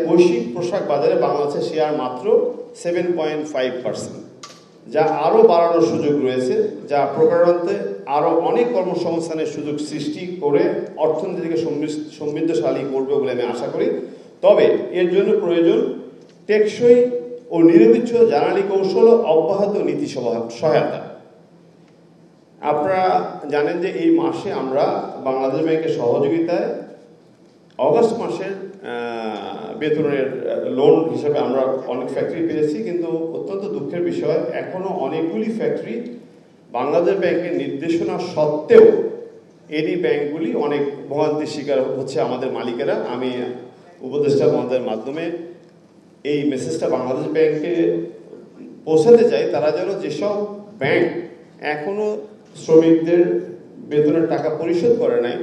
বৈশ্বিক পোশাক বাজারে বাংলাদেশের শেয়ার মাত্র 7.5%, যা আরও বাড়ানোর সুযোগ রয়েছে, যা প্রকারান্তে আরও অনেক কর্মসংস্থানের সুযোগ সৃষ্টি করে অর্থনীতিকে সমৃদ্ধশালী করবে বলে আমি আশা করি। তবে এর জন্য প্রয়োজন টেকসই ও নিরবিচ্ছিন্ন জ্বালানি কৌশল ও অব্যাহত নীতি সহায়তা। আপনারা জানেন যে এই মাসে আমরা বাংলাদেশ ব্যাংকের সহযোগিতায় অগস্ট মাসের বেতনের লোন হিসেবে আমরা অনেক ফ্যাক্টরি পেয়েছি, কিন্তু অত্যন্ত দুঃখের বিষয় এখনও অনেকগুলি ফ্যাক্টরি বাংলাদেশ ব্যাংকের নির্দেশনা সত্ত্বেও এরই ব্যাংকগুলি অনেক ভোগান্তির শিকার হচ্ছে আমাদের মালিকেরা। আমি উপদেষ্টা মহোদয়ের মাধ্যমে এই মেসেজটা বাংলাদেশ ব্যাংকে পৌঁছাতে চাই, তারা যেন যেসব ব্যাংক এখনও শ্রমিকদের বেতনের টাকা পরিশোধ করে নাই,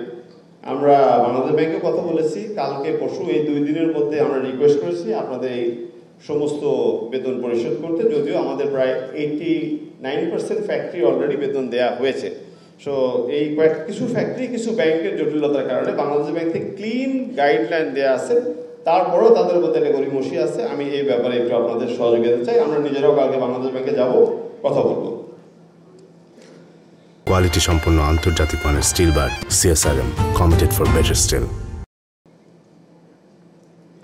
আমরা বাংলাদেশ ব্যাংকে কথা বলেছি, কালকে পরশু এই 2 দিনের মধ্যে আমরা রিকোয়েস্ট করেছি আপনাদের এই সমস্ত বেতন পরিশোধ করতে, যদিও আমাদের প্রায় 89% ফ্যাক্টরি অলরেডি বেতন দেওয়া হয়েছে। সো এই কিছু ফ্যাক্টরি কিছু ব্যাংকের জটিলতার কারণে বাংলাদেশ ব্যাংক থেকে ক্লিন গাইডলাইন দেওয়া আছে, তারপরেও তাদের মধ্যে একটা গরিমসি আছে। আমি এই ব্যাপারে একটু আপনাদের সহযোগিতা চাই। আমরা নিজেরাও কালকে বাংলাদেশ ব্যাংকে যাব, কথা বলবো। কোয়ালিটি সম্পন্ন আন্তর্জাতিক মানের still bar CSRM, committed for better still.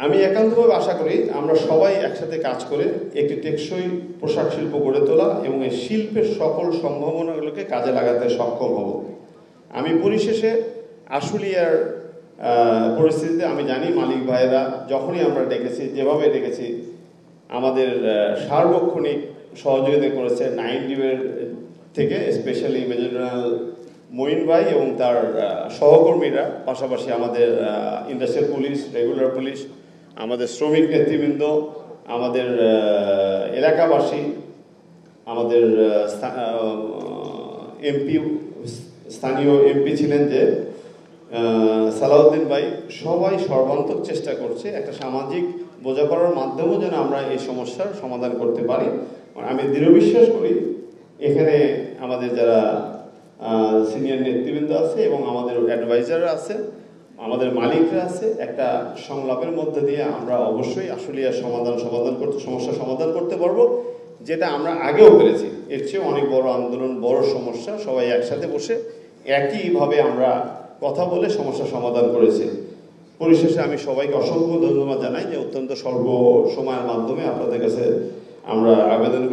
আমি একান্তভাবে আশা করি আমরা সবাই একসাথে কাজ করে একটি টেকসই পোশাক শিল্প গড়ে তোলা এবং এই শিল্পের সকল সম্ভাবনাগুলোকে কাজে লাগাতে সক্ষম হব। আমি পরিশেষে আশুলিয়ার পরিস্থিতিতে আমি জানি মালিক ভাইয়েরা যখনই আমরা ডেকেছি, যেভাবে ডেকেছি, আমাদের সার্বক্ষণিক সহযোগিতা করেছে 9ডিবের থেকে, স্পেশালি মেজর জেনারেল মঈন ভাই এবং তার সহকর্মীরা, পাশাপাশি আমাদের ইন্ডাস্ট্রিয়াল পুলিশ, রেগুলার পুলিশ, আমাদের শ্রমিক নেতৃবৃন্দ, আমাদের এলাকাবাসী, আমাদের এমপি, স্থানীয় এমপি ছিলেন যে সালাউদ্দিন ভাই, সবাই সর্বান্তক চেষ্টা করছে একটা সামাজিক বোঝাপড়ার মাধ্যমেও যেন আমরা এই সমস্যার সমাধান করতে পারি। আমি দৃঢ় বিশ্বাস করি এখানে আমাদের যারা সিনিয়র নেতৃবৃন্দ আছে এবং আমাদের অ্যাডভাইজাররা আছে, আমাদের মালিকরা আছে, একটা সংলাপের মধ্যে দিয়ে আমরা অবশ্যই আসলে সমস্যা সমাধান করতে পারবো, যেটা আমরা আগেও পেরেছি। এর চেয়ে অনেক বড় আন্দোলন, বড় সমস্যা সবাই একসাথে বসে একইভাবে আমরা কথা বলে সমস্যা সমাধান করেছি। পরিশেষে আমি সবাইকে অসংখ্য ধন্যবাদ জানাই যে অত্যন্ত স্বল্প সময়ের মাধ্যমে আপনাদের কাছে আমরা আবেদন